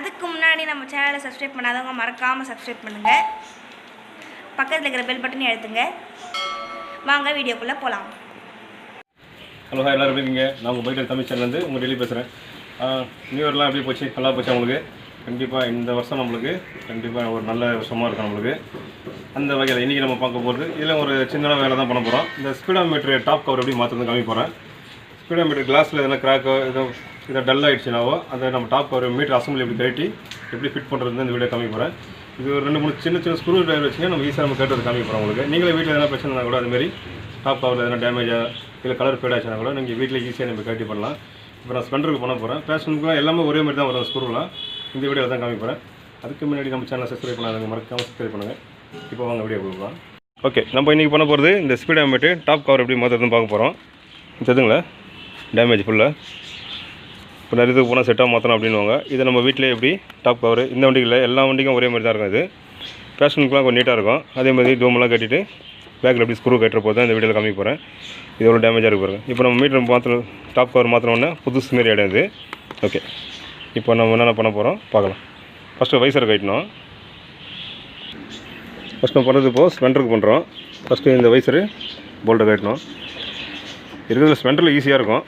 அதுக்கு முன்னாடி நம்ம சேனலை சப்ஸ்கிரைப் பண்ணாதவங்க மறக்காமல் சப்ஸ்கிரைப் பண்ணுங்கள். பக்கத்தில் இருக்கிற பெல் பட்டனையும் அழுத்துங்க. வாங்க வீடியோக்குள்ளே போகலாம். ஹலோ ஹாய், எல்லோரும் இருக்கீங்க. நான் உங்கள் பைக்கில் தமிழ் சேனல்லேருந்து உங்கள் டெய்லி பேசுகிறேன். நியூ இயர்லாம் எப்படி போச்சு? நல்லா போச்சு நம்மளுக்கு. கண்டிப்பாக இந்த வருஷம் நம்மளுக்கு கண்டிப்பாக ஒரு நல்ல வருஷமாக இருக்கும் நம்மளுக்கு. அந்த வகையில் இன்றைக்கி நம்ம பார்க்க போகிறது இதில் ஒரு சின்ன வேலை தான் பண்ண போகிறோம். இந்த ஸ்பீடோமீட்டர் டாப் கவர் எப்படி மாற்றுறது காமி போகிறேன். ஸ்பீடோமீட்டர் கிளாஸில் எதனா கிராக்கோ இதை டல் ஆகிடுச்சுனாவோ அதை நம்ம டாப் கவர் மீட்டர் அசம்பிளி எப்படி கட்டி எப்படி ஃபிட் பண்ணுறது இந்த வீடியோ காமி போகிறேன். இது ஒரு 2-3 சின்ன ஸ்க்ரூ டிரைவர் வச்சுன்னா நம்ம ஈஸியாக நம்ம கேட்டது காமி போகிறோம் உங்களுக்கு. நீங்களே வீட்டில் எதனா பிரச்சனை கூட அதுமாரி டாப் கவரில் எதனா டேமேஜாக இல்லை கலர் ஃபேட் ஆச்சுன்னா கூட நீங்கள் வீட்டில் ஈஸியாக நம்ம கட்டி பண்ணலாம். இப்போ நான் ஸ்பெண்டருக்கு பண்ண போகிறேன். ஃபேஷனுக்குலாம் எல்லாமே ஒரே மாதிரி தான் வரும் ஸ்க்ரூலாம். இந்த வீடியோவில் தான் காமிப்பேன். அதுக்கு முன்னாடி நம்ம சேனலை சப்ஸ்கிரைப் பண்ணாதவங்க மறக்காமல் சப்ஸ்கிரைப் பண்ணுங்கள். இப்போ வாங்க வீடியோ கொடுக்கலாம். ஓகே, நம்ம இன்றைக்கி பண்ண போகிறது இந்த ஸ்பீடோமீட்டர் டாப் கவர் எப்படி மாற்றுறதுன்னு பார்க்க போகிறோம். தெரியுதுங்களா, டேமேஜ் ஃபுல்லாக இப்போ நிறைய இதுக்கு போனால் செட்டாக மாற்றணும் அப்படின்வாங்க. இதை நம்ம வீட்டிலே எப்படி டாப் கவர் இந்த வண்டிகளில் எல்லா வண்டிக்கும் ஒரே மாதிரி தான் இருக்கும். இது ஃபேஷனுக்குலாம் கொஞ்சம் நீட்டாக இருக்கும். அதே மாதிரி டோமெல்லாம் கட்டிட்டு பேக்கில் எப்படி ஸ்க்ரூ கட்டுற போது தான் இந்த வீடியோவில் காமிக்க போகிறேன். இது எவ்வளோ டேமேஜாக இருக்கு பாருங்கள். இப்போ நம்ம மீட்டர் மாற்றணும், டாப் கவர் மாற்றினோன்னே புதுசு மாரி இடம் இது. ஓகே, இப்போ நம்ம என்னென்ன பண்ண போகிறோம் பார்க்கலாம். ஃபஸ்ட்டு வைசரை கட்டணும். ஃபஸ்ட் நம்ம பண்ணுறது இப்போது ஸ்பெண்டருக்கு பண்ணுறோம். ஃபஸ்ட்டு இந்த வைசரு போல்ட்டை கட்டணும். இருக்கிறதுல ஸ்பெண்டரில் ஈஸியாக இருக்கும்.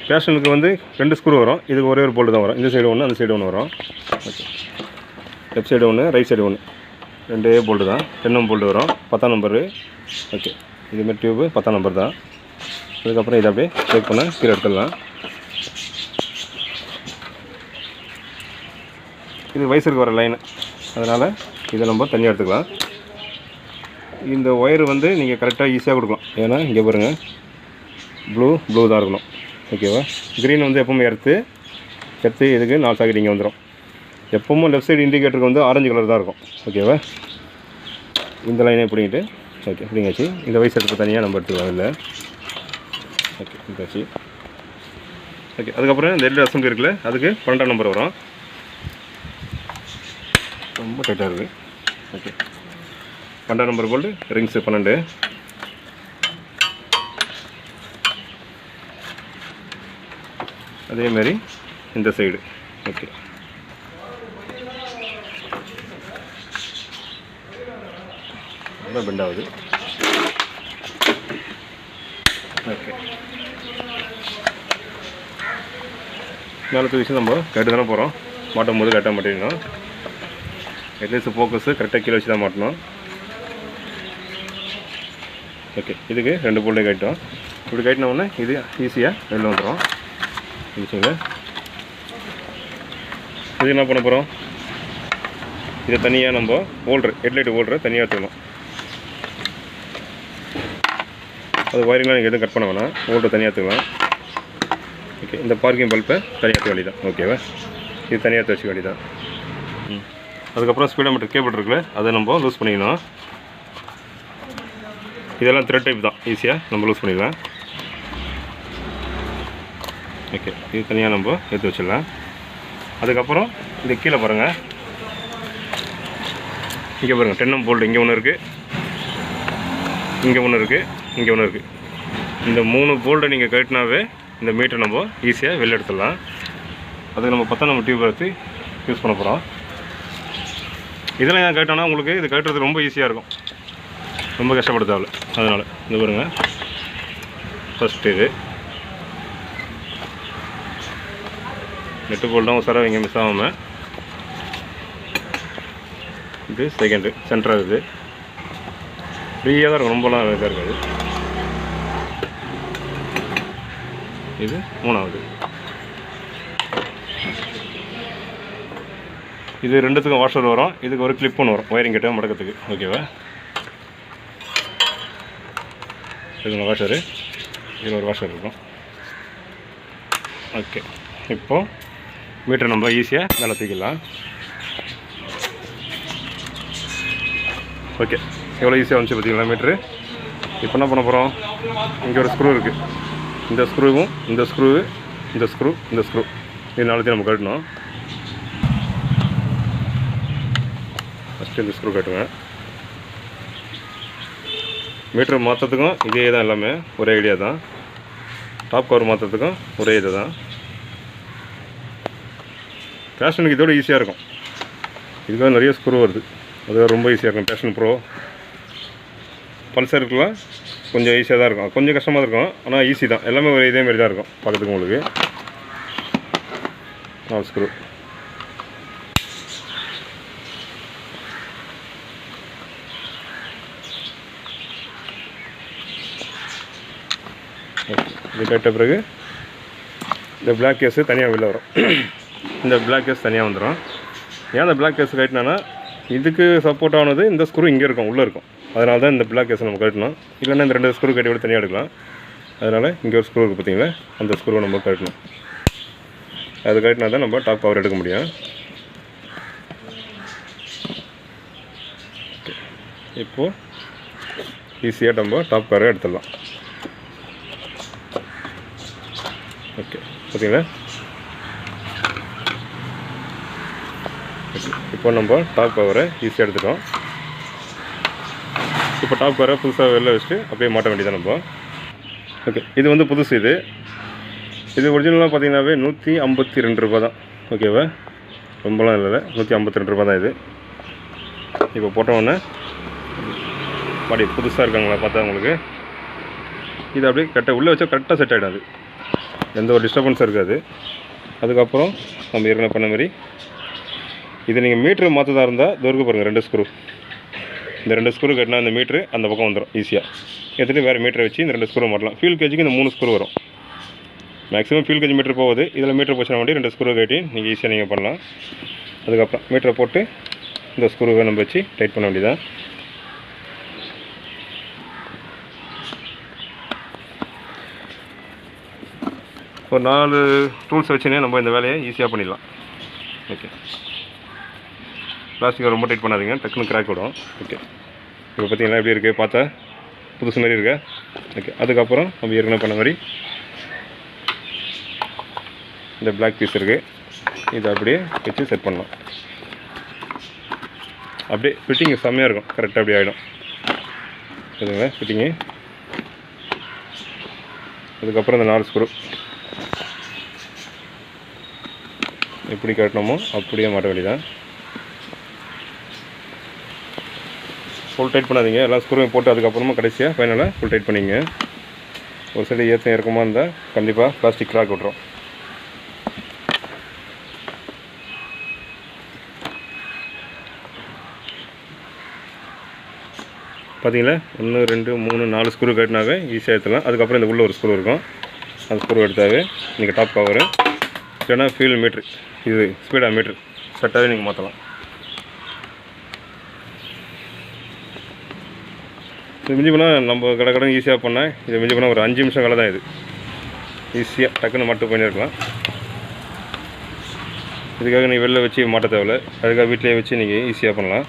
ஃபேஷனுக்கு வந்து 2 ஸ்க்ரூ வரும். இதுக்கு ஒரே ஒரு போல்ட்டு தான் வரும். இந்த சைடு ஒன்று, அந்த சைடு ஒன்று வரும். ஓகே, லெஃப்ட் சைடு ஒன்று, ரைட் சைடு ஒன்று, 2 போல்ட்டு தான். 10 போல்ட்டு வரும். 10ஆம் நம்பரு. ஓகே, இதுமாரி டியூபு 10ஆம் நம்பர் தான். அதுக்கப்புறம் இதை அப்படியே செக் பண்ண கீழே எடுத்துடலாம். இது வைசருக்கு வர லைனு, அதனால் இதை நம்ம தனியாக எடுத்துக்கலாம். இந்த ஒயரு வந்து நீங்கள் கரெக்டாக ஈஸியாக கொடுக்கலாம். ஏன்னா இங்கே பாருங்கள், ப்ளூ தான் இருக்கணும். ஓகேவா, க்ரீன் வந்து எப்பவுமே எடுத்து இதுக்கு 4 சாக்கெட் இங்கே வந்துடும். எப்பவும் லெஃப்ட் சைடு இண்டிகேட்டருக்கு வந்து ஆரஞ்சு கலர் தான் இருக்கும். ஓகேவா, இந்த லைனே பிடிங்கிட்டு ஓகே பிடிங்காச்சு. இந்த வயசு எடுத்து தனியாக நம்ம எடுத்துக்கலாம் இல்லை. ஓகே பிடிச்சாச்சு. ஓகே, அதுக்கப்புறம் இந்த எல்இடி அசம்பிளி இருக்குல்ல, அதுக்கு 12ஆம் நம்பர் வரும். ரொம்ப டைட்டாக இருக்குது. ஓகே, 12ஆம் நம்பர் போல்டு, ரிங்ஸு 12. அதேமாரி இந்த சைடு. ஓகே, ரொம்ப பெண்ட் ஆகுது. ஓகே, மேலே தூக்கி நம்ம கரெக்டு தானே போகிறோம். மாட்டும் போது கரெக்டாக மாட்டிடணும். ஹெட்லைட்ஸு ஃபோக்கஸு கரெக்டாக கீழே வச்சு தான் மாட்டணும். ஓகே, இதுக்கு 2 போல்ட்டை கட்டிட்டோம். இப்படி கட்டினோடனே இது ஈஸியாக வெளில வந்துடும். இருந்துச்சுங்க. இது என்ன பண்ண போகிறோம், இதை தனியாக நம்ம ஹெட்லைட் ஹோல்டரை தனியாக எடுத்துக்கணும். அது ஒயரிங்லாம் நீங்கள் எதுவும் கட் பண்ண வேணாம், ஹோல்டரை தனியாக எடுத்துக்கலாம். ஓகே, இந்த பார்க்கிங் பல்பை தனியாக எடுத்துக்க வேண்டியதான். ஓகேவா, இது தனியாக எடுத்து வச்சுக்க வேண்டியதான். அதுக்கப்புறம் ஸ்பீடோமீட்டர் கேபிள் இருக்குல்ல, அதை நம்ம லூஸ் பண்ணிக்கணும். இதெல்லாம் த்ரெட் டைப் தான், ஈஸியாக நம்ம லூஸ் பண்ணிக்கலாம். ஓகே, இது தனியாக நம்ம எடுத்து வச்சிடலாம். அதுக்கப்புறம் இந்த கீழே பாருங்கள், இங்கே பாருங்கள் 10 போல்ட் இங்கே ஒன்று இருக்குது, இங்கே ஒன்று இருக்குது, இங்கே ஒன்று இருக்குது. இந்த 3 போல்ட்டை நீங்கள் கட்டினாவே இந்த மீட்டர் நம்ம ஈஸியாக வெளில எடுத்துடலாம். அதுக்கு நம்ம 10ஆம் நம்பர் டியூப் எடுத்து யூஸ் பண்ண போகிறோம். இதெல்லாம் ஏன் கட்டோன்னா உங்களுக்கு இது கட்டுறது ரொம்ப ஈஸியாக இருக்கும், ரொம்ப கஷ்டப்பட தேவையில்ல. அதனால் இது பாருங்கள், ஃபஸ்ட்டு இது நெட்டு போல்ட்டும் சார் இங்கே மிஸ் ஆகாமல். இது செகண்டு சென்டராக இருக்குது, ஃப்ரீயாக தான் இருக்கும், ரொம்பலாம் இதாக இருக்காது. இது 3ஆவது. இது 2த்துக்கும் வாஷர் வரும். இதுக்கு ஒரு கிளிப் ஒன்று வரும் ஒயரிங் கிட்ட மடக்கிறதுக்கு. ஓகேவா, இது வாஷரு, இதில் ஒரு வாஷர் இருக்கும். ஓகே, இப்போது மீட்டர் நம்ம ஈஸியாக மேலே தூக்கிடலாம். ஓகே, எவ்வளோ ஈஸியாக வந்துச்சு பார்த்தீங்களா மீட்ரு. இப்போ என்ன பண்ண போகிறோம், இங்கே ஒரு ஸ்க்ரூ இருக்குது. இந்த ஸ்க்ரூவும் இந்த ஸ்க்ரூ இந்த ஸ்க்ரூ இது 4த்தையும் நம்ம கட்டணும். ஃபஸ்ட்டு இந்த ஸ்க்ரூ கட்டுவேன். மீட்டர் மாற்றத்துக்கும் இதே தான், எல்லாமே ஒரே ஐடியா தான். டாப் கவர் மாற்றுறதுக்கும் ஒரே இது தான். பேஷனுக்கு இதோட ஈஸியாக இருக்கும். இதுக்காக நிறைய ஸ்க்ரூ வருது, அது ரொம்ப ஈஸியாக இருக்கும். பேஷன் ப்ரோ பல்சருக்குலாம் கொஞ்சம் ஈஸியாக தான் இருக்கும், கொஞ்சம் கஷ்டமாக இருக்கும், ஆனால் ஈஸி தான். எல்லாமே ஒரு இதேமாரி தான் இருக்கும் பார்க்கறதுக்கு. உங்களுக்கு 4 ஸ்க்ரூ. இது கட்ட பிறகு இந்த பிளாக் கேஸு தனியாக வெளில வரும். இந்த பிளாக் கேஸ் தனியாக வந்துடும். ஏன் அந்த பிளாக் கேஸ் கட்டினா இதுக்கு சப்போர்ட் ஆனது இந்த ஸ்க்ரூ இங்கே இருக்கும், உள்ளே இருக்கும். அதனால தான் இந்த பிளாக் கேஸை நம்ம கட்டணும். இல்லைன்னா இந்த 2 ஸ்க்ரூ கட்டி விட தனியாக எடுக்கலாம். அதனால் இங்கே ஒரு ஸ்க்ரூ இருக்குது பார்த்தீங்களா, அந்த ஸ்க்ரூவை நம்ம கட்டணும். அது கட்டினா தான் நம்ம டாப் கவர் எடுக்க முடியும். இப்போது ஈஸியாக நம்ம டாப் கவரை எடுத்துடலாம். ஓகே பார்த்தீங்களா, இப்போ நம்ம டாப் கவரை ஈஸியாக எடுத்துட்டோம். இப்போ டாப் கவரை புதுசாக வெளில வச்சுட்டு அப்படியே மாட்ட வேண்டியதான் நம்ம. ஓகே, இது வந்து புதுசு. இது ஒரிஜினலாக பார்த்தீங்கன்னாவே 152 ரூபா தான். ஓகேவா, ரொம்பலாம் இல்லை, 152 ரூபா தான் இது. இப்போ போட்டோன்னே பாடி புதுசாக இருக்காங்களா பார்த்தா உங்களுக்கு. இது அப்படியே கரெக்டாக உள்ளே வச்சா கரெக்டாக செட் ஆகிடும். அது எந்த ஒரு டிஸ்டர்பன்ஸும் இருக்காது. அதுக்கப்புறம் நம்ம ஏற்கனவே பண்ண மாதிரி இது நீங்கள் மீட்ரு மாற்றதாக இருந்தால் தூருக்கு பாருங்கள் 2 ஸ்க்ரூ. இந்த 2 ஸ்க்ரூ கட்டினா இந்த மீட்ரு அந்த பக்கம் வந்துடும் ஈஸியாக. எடுத்துகிட்டு வேறு மீட்டரை வச்சு இந்த 2 ஸ்க்ரூ மாட்டலாம். ஃபியூல் கேஜுக்கு இந்த 3 ஸ்க்ரூ வரும். மேக்ஸிமம் ஃபியூல் கேஜ் மீட்ரு போகுது. இதில் மீட்ரு போச்சுனா வேண்டி 2 ஸ்க்ரூ கட்டி நீங்கள் ஈஸியாக நீங்கள் பண்ணலாம். அதுக்கப்புறம் மீட்டரை போட்டு இந்த ஸ்க்ரூவை நம்ம வச்சு டைட் பண்ண வேண்டியதான். ஒரு 4 டூல்ஸ் வச்சுனே நம்ம இந்த வேலையை ஈஸியாக பண்ணிடலாம். ஓகே, பிளாஸ்டிக்கை ரொம்ப டைட் பண்ணாதீங்க, டக்குன்னு கிராக் விடும். ஓகே, இப்போ பார்த்தீங்கன்னா எப்படி இருக்குது, பார்த்தா புதுசு மாதிரி இருக்கா. ஓகே, அதுக்கப்புறம் நம்ம ஏற்கனவே பண்ண மாதிரி இந்த பிளாக் பீஸ் இருக்குது, இதை அப்படியே வச்சு செட் பண்ணலாம். அப்படியே ஃபிட்டிங்கு செம்மையாக இருக்கும், கரெக்டாக அப்படி ஆகிடும். இதுங்க ஃபிட்டிங்கு. அதுக்கப்புறம் இந்த 4 ஸ்க்ரூ எப்படி கட்டணுமோ அப்படியே மாட்ட வேண்டியதான். ஃபுல் டைட் பண்ணாதீங்க, எல்லா ஸ்க்ரூவையும் போட்டு அதுக்கப்புறமா கடைசியாக ஃபைனலாக ஃபுல் டைட் பண்ணிங்க. ஒரு சைடு ஏற்றம் இறக்கமாக இருந்தால் கண்டிப்பாக பிளாஸ்டிக் கிராக் விட்ரும். பார்த்தீங்களா, 1 2 3 4 ஸ்க்ரூ கட்டினாவே ஈஸியாக எடுத்துலாம். அதுக்கப்புறம் இந்த உள்ள ஒரு ஸ்க்ரூ இருக்கும், அந்த ஸ்க்ரூ எடுத்தாவே நீங்கள் டாப் கவரு இல்லைன்னா ஃபியூல் மீட்ரு, இது ஸ்பீடாக மீட்ரு செட்டாகவே நீங்கள் மாற்றலாம். இது மிஞ்சி போனால் நம்ம கடன் ஈஸியாக பண்ணால் இது மிஞ்சி போனால் ஒரு 5 நிமிஷம் வேலை தான். இது ஈஸியாக டக்குன்னு மட்டும் பண்ணியிருக்கலாம். இதுக்காக நீங்கள் வெளில வச்சு மாட்ட தேவையில்லை, அதுக்காக வீட்டிலேயே வச்சு நீங்கள் ஈஸியாக பண்ணலாம்.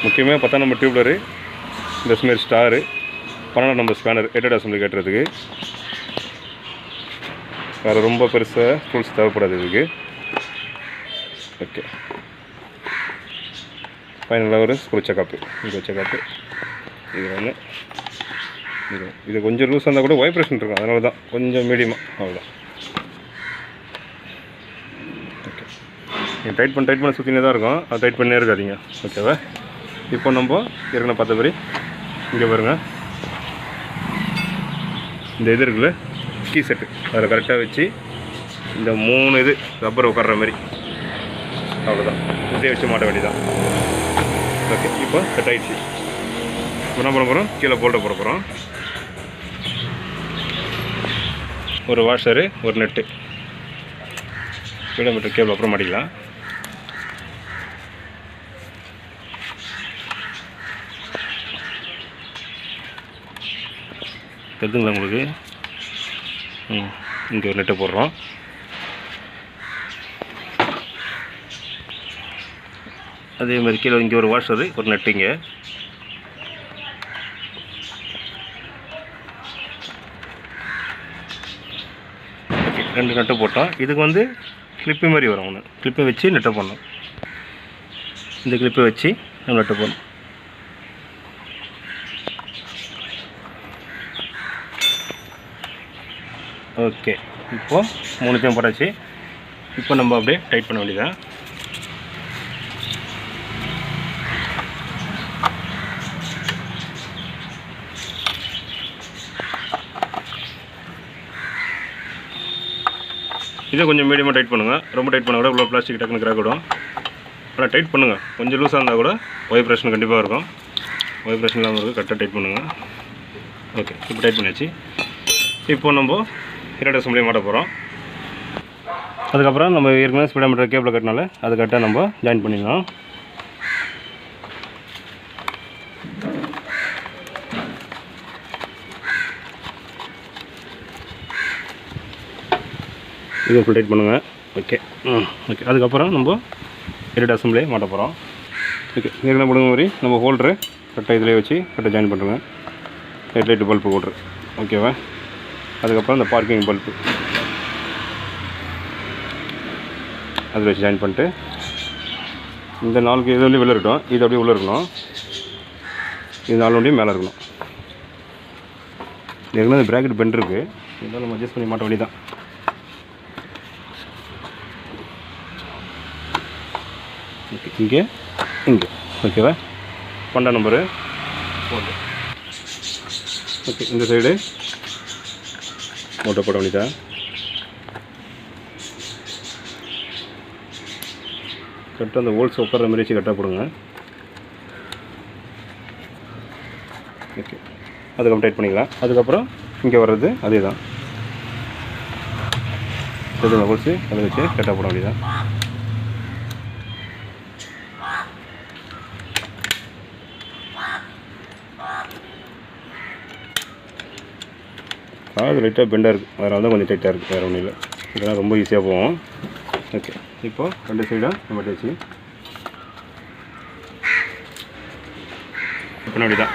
முக்கியமாக 10ஆம் நம்பர் டியூப்லரு, இந்த ஸ்மாரி ஸ்டாரு, 12ஆம் நம்பர் ஸ்பேனர் எட்டட் அசம்பிளி கட்டுறதுக்கு வேறு ரொம்ப பெருசாக டூல்ஸ் தேவைப்படாது இதுக்கு. ஓகே, ஃபைனலாக ஒரு ஸ்க்ரூ செக்கப்பு. இந்த செக்கப்பு இது ஒன்று, இது கொஞ்சம் லூஸாக இருந்தால் கூட வைப்ரேஷன் இருக்கும், அதனால தான் கொஞ்சம் மீடியமாக, அவ்வளோதான். ஓகே, நீங்கள் டைட் பண்ண சுற்றினே தான் இருக்கும், அது டைட் பண்ணே இருக்காதீங்க. ஓகேவா, இப்போ நம்ம ஏற்கனவே பார்த்த மாதிரி இங்கே பாருங்கள், இந்த இது இருக்குல்ல கீ செட்டு, அதில் கரெக்டாக வச்சு இந்த 3 இது ரப்பர் உட்கார்ற மாதிரி, அவ்வளோதான். இதே வச்சு மாட்ட வேண்டியதான். ஓகே, இப்போ செட் ஆகிடுச்சு. இப்போ என்ன பண்ண போகிறோம், கீழே போல்ட்டை போட போகிறோம். ஒரு வாஷரு, ஒரு நெட்டு, கிலோமீட்டர் கேபிள் அப்புறம் மாட்டிக்கலாம். தெரிஞ்சுங்களா உங்களுக்கு? இங்கே ஒரு நெட்டை போடுறோம். அதே மாதிரி கீழே இங்கே ஒரு வாஷரு, ஒரு நெட்டுங்க. ஓகே, 2 நெட்டை போட்டோம். இதுக்கு வந்து கிளிப்பு மாதிரி வரும், ஒன்று கிளிப்பை வச்சு நெட்டை போடணும். இந்த கிளிப்பை வச்சு நம்ம நெட்டை போடணும். ஓகே, இப்போது 3 போட்டாச்சு. இப்போ நம்ம அப்படியே டைட் பண்ண வேண்டியதான். இதை கொஞ்சம் மீடியமாக டைட் பண்ணுங்கள். ரொம்ப டைட் பண்ணால் கூட இவ்வளோ பிளாஸ்டிக் டக்குன்னு கிராக் விடும். ஆனால் டைட் பண்ணுங்கள். கொஞ்சம் லூஸாக இருந்தால் கூட வைப்ரேஷன் கண்டிப்பாக இருக்கும். வைப்ரேஷன் இல்லாமல் இருக்குது. கரெக்டாக டைட் பண்ணுங்கள். ஓகே, இப்போ டைட் பண்ணியாச்சு. இப்போ நம்ம இரண்டு அசம்பிளியை மாட்ட போகிறோம். அதுக்கப்புறம் நம்ம ஏற்கனவே ஸ்பீடோமீட்டர் கேபிள் கட்டினால அது கரெக்டாக நம்ம ஜாயின் பண்ணிடலாம். இது ஃபுல் டைட் பண்ணுங்கள். Okay okay. அதுக்கப்புறம் நம்ம இரண்டு அசம்பிளியை மாட்ட போகிறோம். ஓகே, ஏற்கனவே போடுங்க மாதிரி நம்ம ஹோல்டரு கரெக்டாக இதிலே வச்சு கரெக்டாக ஜாயின் பண்ணுறேங்க. ஹெட்லைட்டு பல்ப்பு ஹோல்ட்ரு ஓகேவா. அதுக்கப்புறம் இந்த பார்க்கிங் பல்ப்பு அதில் வச்சு ஜாயின் பண்ணிட்டு இந்த 4 இது வந்து வெளில இருக்கட்டும். இது அப்படியே உள்ளே இருக்கணும். இது 4 வண்டியும் மேலே இருக்கணும். ஏற்கனவே இந்த ப்ராக்கெட் பெண்ட் இருக்குது. இதெல்லாம் நம்ம அட்ஜஸ்ட் பண்ணி மாட்ட வேண்டியதான். ஓகே, இங்கே ஓகேவா. 12 நம்பரு போட்டு ஓகே. இந்த சைடு மூட்டை போட வேண்டியதா. கரெக்டாக அந்த ஹோல்ஸ் உட்கார மாதிரி வச்சு கரெக்டாக போடுங்க. ஓகே, அதுக்கப்புறம் டைட் பண்ணிக்கலாம். அதுக்கப்புறம் இங்கே வர்றது அதே தான். இந்த ஹோல்ஸு அதை வச்சு கரெக்டாக போட வேண்டியதான். அது லைட்டாக பெண்டாக இருக்குது. அதனால தான் கொஞ்சம் டைட்டாக இருக்குது. வேறு ஒன்றும் இல்லை. இதெல்லாம் ரொம்ப ஈஸியாக போகும். ஓகே, இப்போது 2 சைடும் நம்ம வச்சு பின்னாடி தான்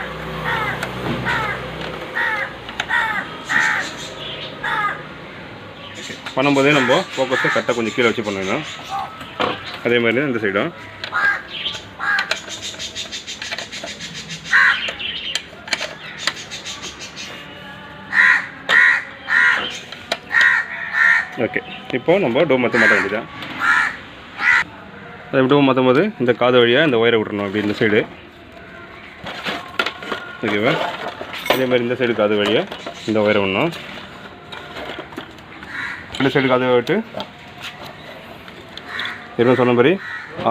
ஓகே. பண்ணும்போதே நம்ம ஃபோக்கஸை கரெக்டாக கொஞ்சம் கீழே வச்சு பண்ணணும். அதே மாதிரி இந்த சைடும் ஓகே. இப்போது நம்ம டோ மாற்ற வேண்டியதான். அதை டோ மாற்றும் போது இந்த காது வழியாக இந்த ஒயரை விட்டுறணும். அப்படி இந்த சைடு ஓகேவா. அதே மாதிரி இந்த சைடு காது வழியாக இந்த ஒயரை விடணும். இந்த சைடு காது விட்டு ஏற்கனவே சொன்ன மாதிரி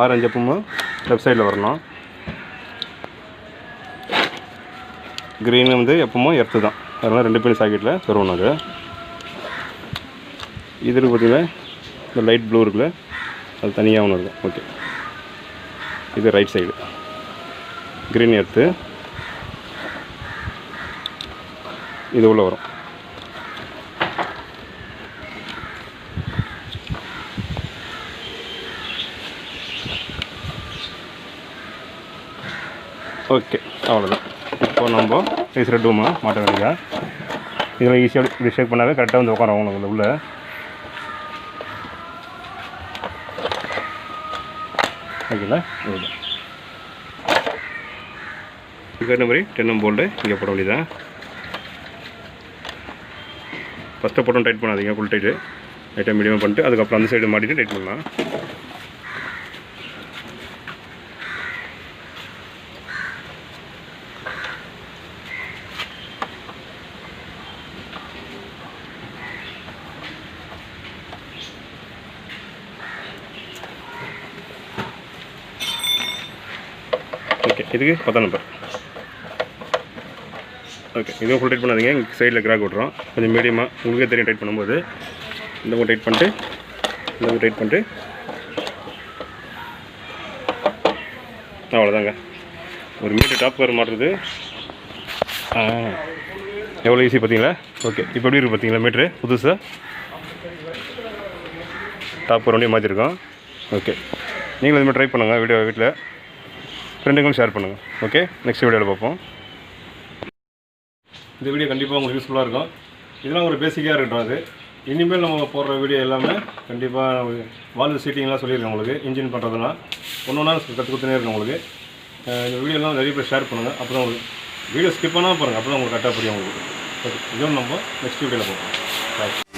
6 எப்பவும் லெஃப்ட் சைடில் வரணும். க்ரீன் வந்து எப்பவும் எர்த்து தான். அதனால் 2 பின் சாக்கெட்டில் தருவணும். அது இது இருக்குது பார்த்தீங்கன்னா, இந்த லைட் ப்ளூ இருக்குல்ல, அது தனியாக ஒன்று இருக்கும். ஓகே, இது ரைட் சைடு க்ரீன் எர்த்து. இது உள்ள வரும். ஓகே, அவ்வளோதான். இப்போ நம்ம ரேஸ் டூமா மாட்ட வேண்டியதா. இதில் ஈஸியாக இப்படி ஷேக் பண்ணாவே கரெக்டாக வந்து உட்காரும் உங்களுக்கு உள்ள. ஓகேங்களா. அவ்வளோதான். இதுக்கான மாதிரி 10 போல்டு இங்கே போட வேண்டியதான். ஃபஸ்ட்டு போட்டோம் டைட் பண்ணாதீங்க. ஃபுல் டைட்டு லைட்டாக மீடியமாக பண்ணிட்டு அதுக்கப்புறம் அந்த சைடு மாட்டிட்டு டைட் பண்ணலாம். ஓகே, இதுக்கு 10 நம்பர். ஓகே, இதுவும் ஃபுல் டைட் பண்ணாதீங்க. இங்கே சைடில் கிராக் விட்றோம். கொஞ்சம் மீடியமாக உங்களுக்கே தெரியும் டைட் பண்ணும்போது. இந்த மாதிரி டைட் பண்ணிட்டு இந்த மாதிரி டைட் பண்ணிட்டு அவ்வளோதாங்க. ஒரு மீட்டர் டாப் கவர் மாட்டுறது எவ்வளோ ஈஸி பார்த்தீங்களா. ஓகே, இப்போ எப்படி இருக்குது பார்த்தீங்களா மீட்ரு புதுசாக டாப் கவர் வண்டியும் மாற்றிருக்கோம். ஓகே, நீங்களும் இதுமாதிரி ட்ரை பண்ணுங்கள். வீடியோ வீட்டில் ஃப்ரெண்டுங்களும் ஷேர் பண்ணுங்கள். ஓகே, நெக்ஸ்ட் வீடியோவில் பார்ப்போம். இந்த வீடியோ கண்டிப்பாக உங்களுக்கு யூஸ்ஃபுல்லாக இருக்கும். இதெல்லாம் ஒரு பேசிக்காக இருக்கட்டும். அது இனிமேல் நம்ம போடுற வீடியோ எல்லாமே கண்டிப்பாக வால்வு சீட்டிங்லாம் சொல்லியிருக்கேன் உங்களுக்கு. இன்ஜின் பண்ணுறதுலாம் ஒன்று கற்றுக் கொடுத்துனே இருக்கும் உங்களுக்கு. இந்த வீடியோலாம் நிறைய பேர் ஷேர் பண்ணுங்கள். அப்போ தான் உங்களுக்கு வீடியோ ஸ்கிப் பண்ணால் பாருங்கள். அப்போ தான் உங்களுக்கு கரெக்டாக புரியும் உங்களுக்கு. ஓகே, இதுவும் நம்ம நெக்ஸ்ட் வீடியோவில் பார்ப்போம்.